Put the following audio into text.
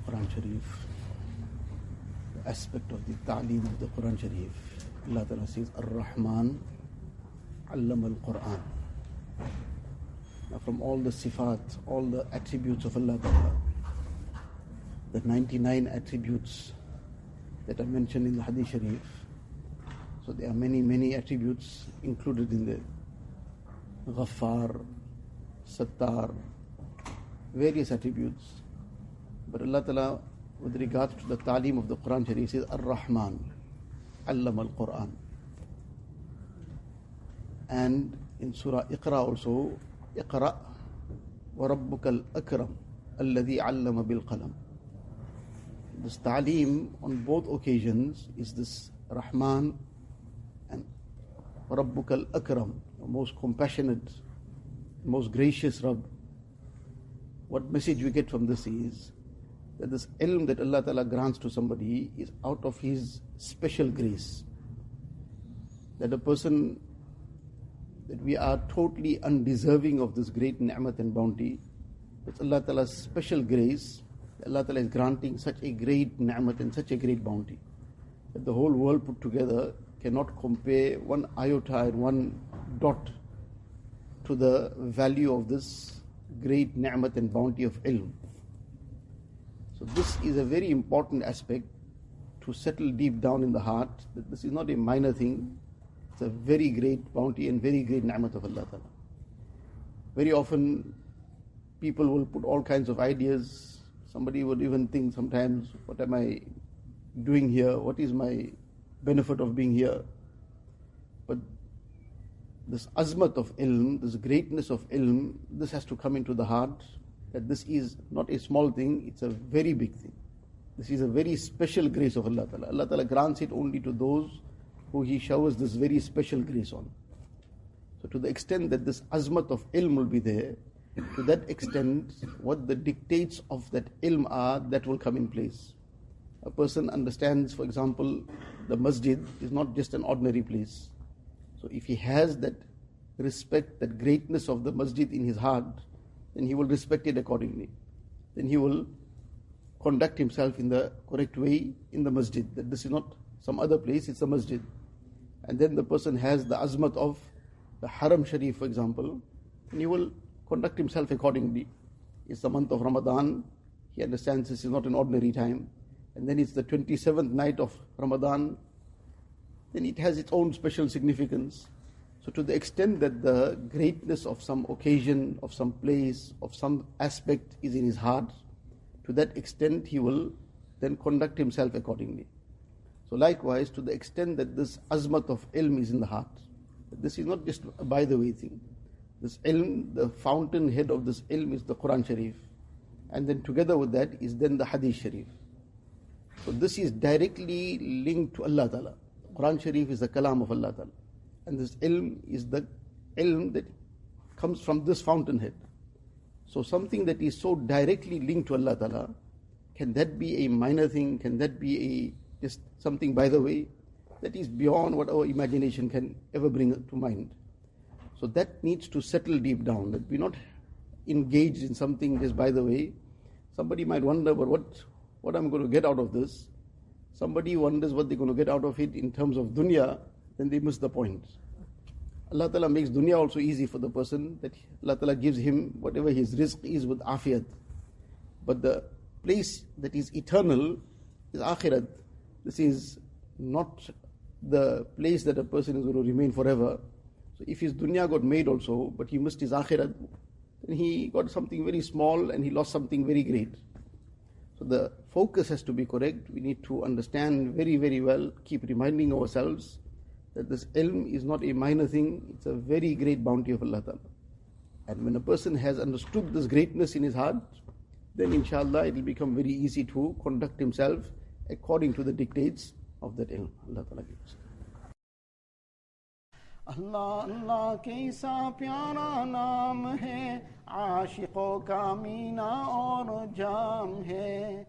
Quran Sharif, the aspect of the ta'aleem of the Quran Sharif. Allah Ta'ala says, Ar-Rahman Allama al-Quran. Now from all the sifat, all the attributes of Allah Ta'ala, the 99 attributes that are mentioned in the Hadith Sharif, so there are many attributes included in there. Ghaffar, Sattar, various attributes. But Allah Ta'ala, with regards to the ta'aleem of the Quran Sharif, says Ar-Rahman Allama al-Quran. And in Surah Iqra also, Iqra wa Rabbuka al-Akram alladhi allama bil-qalam. This ta'aleem on both occasions is this Rahman and Rabbuka al-Akram, the most compassionate, most gracious Rabb. What message we get from this is that this ilm that Allah Ta'ala grants to somebody is out of His special grace. That a person, that we are totally undeserving of this great ni'mat and bounty. It's Allah Ta'ala's special grace. Allah Ta'ala is granting such a great ni'mat and such a great bounty that the whole world put together cannot compare one iota and one dot to the value of this great ni'mat and bounty of ilm. So this is a very important aspect to settle deep down in the heart, that this is not a minor thing, it's a very great bounty and very great ni'mat of Allah Ta'ala. Very often people will put all kinds of ideas. Somebody would even think sometimes, what am I doing here? What is my benefit of being here? But this azmat of ilm, this greatness of ilm, this has to come into the heart, that this is not a small thing, it's a very big thing. This is a very special grace of Allah Ta'ala. Allah Ta'ala grants it only to those who He showers this very special grace on. So to the extent that this azmat of ilm will be there, to that extent, what the dictates of that ilm are, that will come in place. A person understands, for example, the masjid is not just an ordinary place. So if he has that respect, that greatness of the masjid in his heart, then he will respect it accordingly. Then he will conduct himself in the correct way in the masjid, that this is not some other place, it's a masjid. And then the person has the azmat of the Haram Sharif, for example, and he will conduct himself accordingly. It's the month of Ramadan, he understands this is not an ordinary time. And then it's the 27th night of Ramadan, then it has its own special significance. So to the extent that the greatness of some occasion, of some place, of some aspect is in his heart, to that extent he will then conduct himself accordingly. So likewise, to the extent that this azmat of ilm is in the heart, this is not just a by the way thing. This ilm, the fountainhead of this ilm is the Quran Sharif. And then together with that is then the Hadith Sharif. So this is directly linked to Allah Ta'ala. Quran Sharif is the kalam of Allah Ta'ala. And this ilm is the ilm that comes from this fountainhead. So something that is so directly linked to Allah Ta'ala, can that be a minor thing? Can that be just something by the way? That is beyond what our imagination can ever bring to mind. So that needs to settle deep down, that we're not engaged in something just by the way. Somebody might wonder, but what I'm going to get out of this? Somebody wonders what they're going to get out of it in terms of dunya, then they miss the point. Allah Ta'ala makes dunya also easy for the person, that Allah Ta'ala gives him whatever his rizq is with afiyat. But the place that is eternal is akhirat. This is not the place that a person is going to remain forever. So if his dunya got made also, but he missed his akhirat, then he got something very small and he lost something very great. So the focus has to be correct. We need to understand very well, keep reminding ourselves that this ilm is not a minor thing, it's a very great bounty of Allah Ta'ala. And when a person has understood this greatness in his heart, then inshallah it will become very easy to conduct himself according to the dictates of that ilm. Allah Ta'ala gives. अल्लाह अल्लाह कैसा प्यारा नाम है, आशिकों का मीना और जाम है।